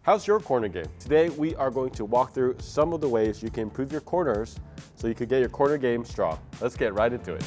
How's your corner game? Today we are going to walk through some of the ways you can improve your corners so you can get your corner game strong. Let's get right into it.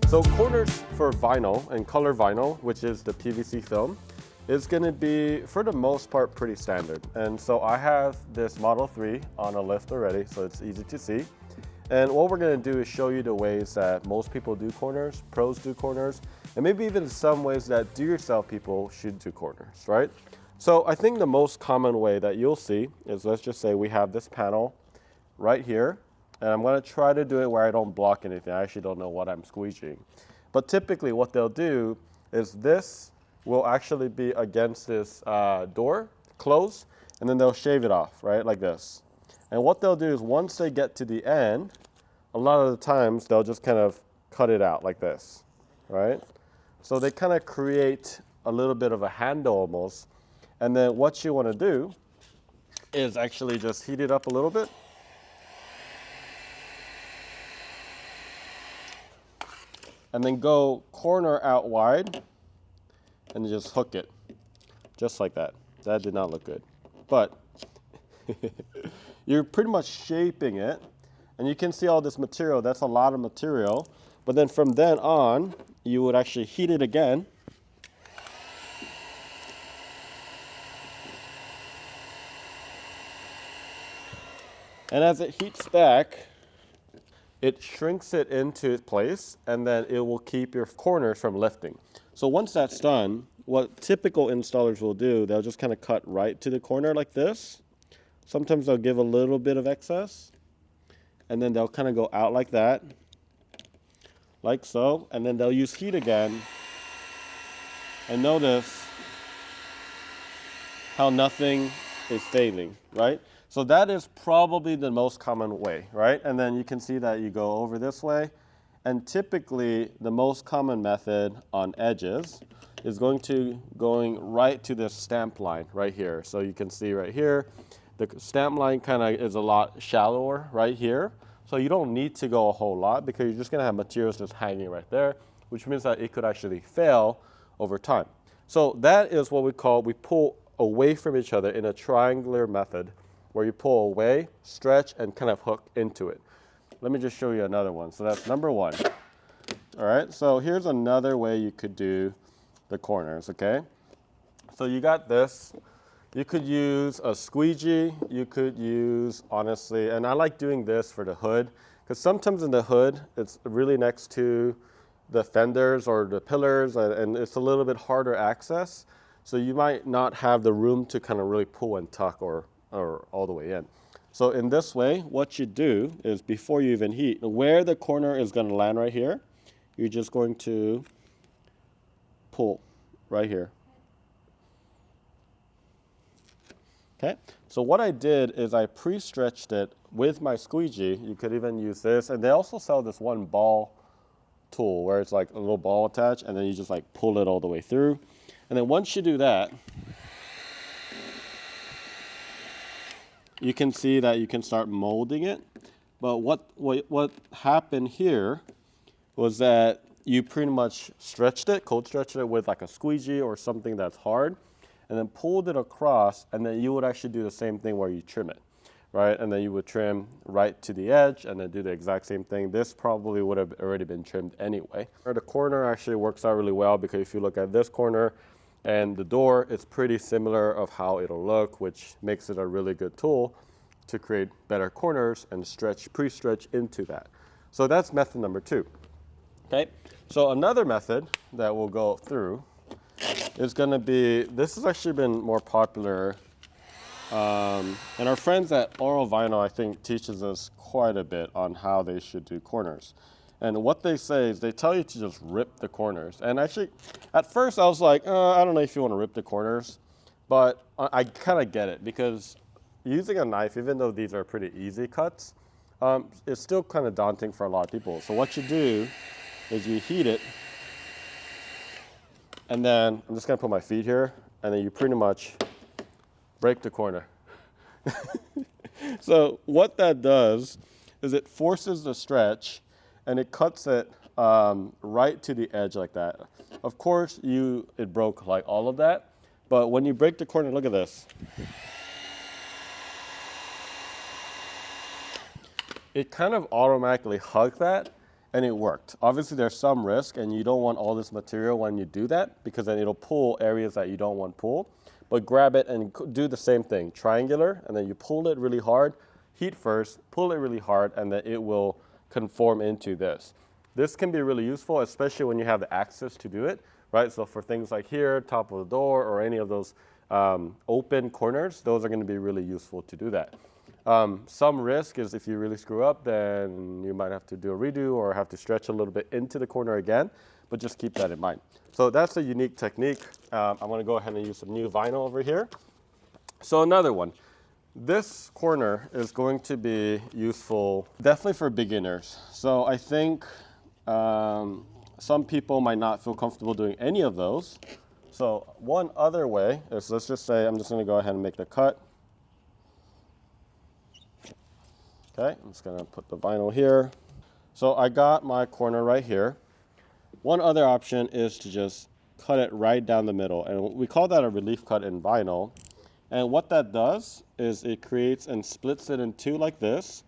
So corners for vinyl and color vinyl, which is the PVC film, is going to be, for the most part, pretty standard. And so I have this Model 3 on a lift already, so it's easy to see. And what we're going to do is show you the ways that most people do corners, pros do corners, and maybe even some ways that do-yourself people should do corners, right? So I think the most common way that you'll see is, let's just say we have this panel right here, and I'm going to try to do it where I don't block anything. I actually don't know what I'm squeegeeing. But typically what they'll do is this will actually be against this door, closed, and then they'll shave it off, right, like this. And what they'll do is once they get to the end, a lot of the times they'll just kind of cut it out like this, right? So they kind of create a little bit of a handle almost. And then what you want to do is actually just heat it up a little bit. And then go corner out wide and just hook it, just like that. That did not look good, but you're pretty much shaping it, and you can see all this material. That's a lot of material, but then from then on, you would actually heat it again. And as it heats back, it shrinks it into place, and then it will keep your corners from lifting. So once that's done, what typical installers will do, they'll just kind of cut right to the corner like this. Sometimes they'll give a little bit of excess, and then they'll kind of go out like that, like so, and then they'll use heat again. And notice how nothing is failing, right? So that is probably the most common way, right? And then you can see that you go over this way, and typically the most common method on edges is going right to this stamp line right here. So you can see right here, the stamp line kind of is a lot shallower right here. So you don't need to go a whole lot because you're just going to have materials just hanging right there, which means that it could actually fail over time. So that is what we pull away from each other in a triangular method where you pull away, stretch, and kind of hook into it. Let me just show you another one. So that's number one. All right, so here's another way you could do the corners, okay? So you got this. You could use a squeegee. You could use, honestly, and I like doing this for the hood, because sometimes in the hood, it's really next to the fenders or the pillars, and it's a little bit harder access. So you might not have the room to kind of really pull and tuck or all the way in. So in this way, what you do is before you even heat, where the corner is going to land right here, you're just going to pull right here. Okay, so what I did is I pre-stretched it with my squeegee. You could even use this, and they also sell this one ball tool where it's like a little ball attached, and then you just like pull it all the way through. And then once you do that, you can see that you can start molding it. But what happened here was that you pretty much cold stretched it with like a squeegee or something that's hard, and then pulled it across, and then you would actually do the same thing where you trim it, right? And then you would trim right to the edge and then do the exact same thing. This probably would have already been trimmed anyway. The corner actually works out really well because if you look at this corner and the door, it's pretty similar of how it'll look, which makes it a really good tool to create better corners and pre-stretch into that. So that's method number two. Okay, so another method that we'll go through is going to be, this has actually been more popular, and our friends at Oral Vinyl, I think, teaches us quite a bit on how they should do corners. And what they say is they tell you to just rip the corners. And actually, at first I was like, I don't know if you want to rip the corners, but I kind of get it because using a knife, even though these are pretty easy cuts, it's still kind of daunting for a lot of people. So what you do is you heat it, and then I'm just going to put my feet here, and then you pretty much break the corner. So what that does is it forces the stretch, and it cuts it right to the edge like that. Of course, it broke like all of that, But when you break the corner, look at this. It kind of automatically hugged that, and it worked. Obviously, there's some risk, and you don't want all this material when you do that, because then it'll pull areas that you don't want pull. But grab it and do the same thing, triangular, and then you pull it really hard, heat first, pull it really hard, and then it will conform into this. This can be really useful, especially when you have the access to do it, right? So for things like here, top of the door, or any of those open corners, those are gonna be really useful to do that. Some risk is if you really screw up, then you might have to do a redo or have to stretch a little bit into the corner again, but just keep that in mind. So that's a unique technique. I'm gonna go ahead and use some new vinyl over here. So another one. This corner is going to be useful definitely for beginners. So I think some people might not feel comfortable doing any of those. So one other way is, let's just say I'm just gonna go ahead and make the cut. Okay, I'm just gonna put the vinyl here. So I got my corner right here. One other option is to just cut it right down the middle, and we call that a relief cut in vinyl. And what that does is it creates and splits it in two like this,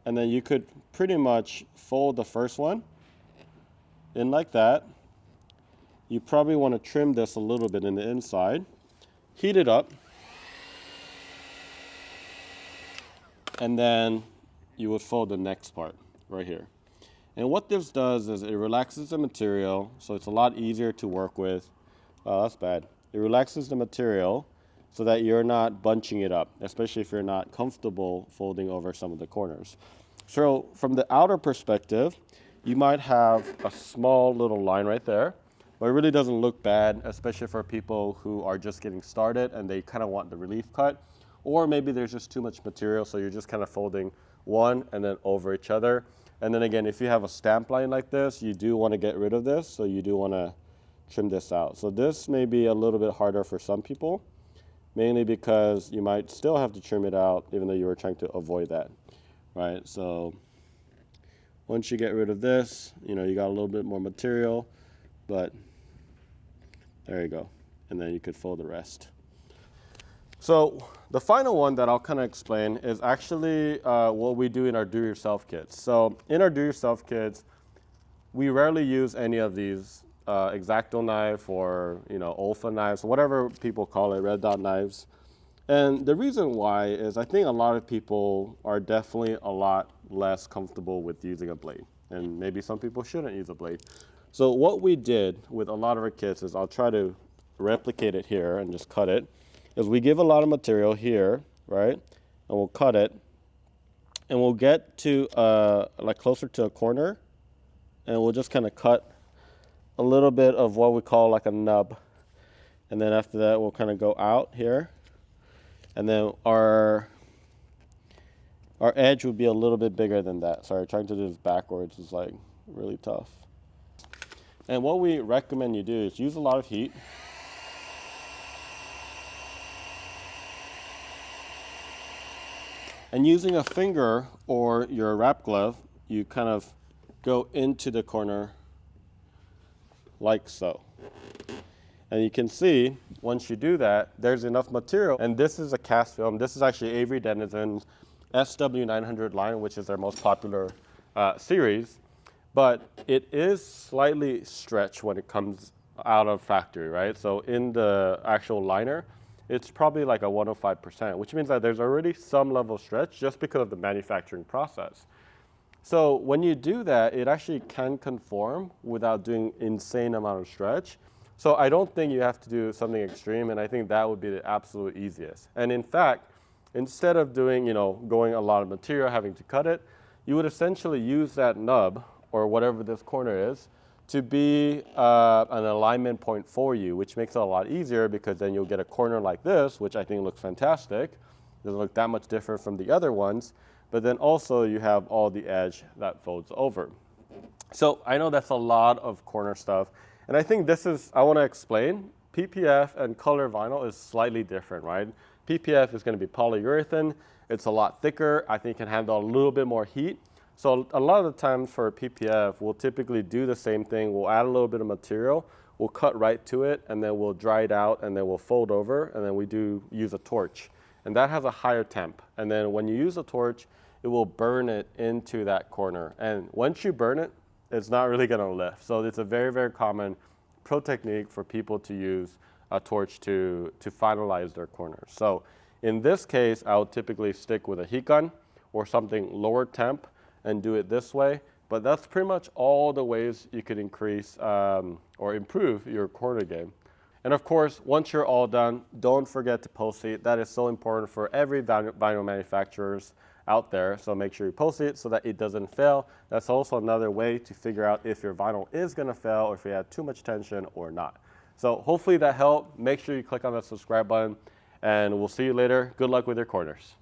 and then you could pretty much fold the first one in like that. You probably want to trim this a little bit in the inside, heat it up, and then you would fold the next part right here. And what this does is it relaxes the material, so it's a lot easier to work with. Oh, that's bad. It relaxes the material so that you're not bunching it up, especially if you're not comfortable folding over some of the corners. So from the outer perspective, you might have a small little line right there, but it really doesn't look bad, especially for people who are just getting started and they kind of want the relief cut. Or maybe there's just too much material, so you're just kind of folding one and then over each other. And then again, if you have a stamp line like this, you do want to get rid of this, so you do want to trim this out. So this may be a little bit harder for some people, mainly because you might still have to trim it out even though you were trying to avoid that, right? So once you get rid of this, you know, you got a little bit more material, but there you go. And then you could fold the rest. So the final one that I'll kind of explain is actually what we do in our do-yourself kits. So in our do-yourself kits, we rarely use any of these X-Acto knife or Olfa knives, whatever people call it, red dot knives. And the reason why is I think a lot of people are definitely a lot less comfortable with using a blade, and maybe some people shouldn't use a blade. So what we did with a lot of our kits is, I'll try to replicate it here and just cut it, is we give a lot of material here, right? And we'll cut it, and we'll get to like closer to a corner, and we'll just kind of cut a little bit of what we call like a nub. And then after that, we'll kind of go out here, and then our edge would be a little bit bigger than that. Sorry, trying to do this backwards is like really tough. And what we recommend you do is use a lot of heat. And using a finger or your wrap glove, you kind of go into the corner like so. And you can see, once you do that, there's enough material. And this is a cast film. This is actually Avery Denizen's SW900 line, which is their most popular series. But it is slightly stretched when it comes out of factory, right? So in the actual liner, it's probably like a 105%, which means that there's already some level of stretch just because of the manufacturing process. So when you do that, it actually can conform without doing insane amount of stretch. So I don't think you have to do something extreme, and I think that would be the absolute easiest. And in fact, instead of doing, going a lot of material, having to cut it, you would essentially use that nub, or whatever this corner is, to be an alignment point for you, which makes it a lot easier, because then you'll get a corner like this, which I think looks fantastic. It doesn't look that much different from the other ones, but then also you have all the edge that folds over. So I know that's a lot of corner stuff, and I think I want to explain, PPF and color vinyl is slightly different, right? PPF is going to be polyurethane. It's a lot thicker. I think it can handle a little bit more heat. So a lot of the times for PPF, we'll typically do the same thing. We'll add a little bit of material. we'll cut right to it, and then we'll dry it out, and then we'll fold over, and then we do use a torch. And that has a higher temp. And then when you use a torch, it will burn it into that corner. And once you burn it, it's not really gonna lift. So it's a very, very common pro technique for people to use a torch to finalize their corners. So in this case, I would typically stick with a heat gun or something lower temp and do it this way. But that's pretty much all the ways you could increase or improve your corner game. And of course, once you're all done, don't forget to post it. That is so important for every vinyl manufacturers out there. So make sure you post it so that it doesn't fail. That's also another way to figure out if your vinyl is gonna fail or if you have too much tension or not. So hopefully that helped. Make sure you click on that subscribe button and we'll see you later. Good luck with your corners.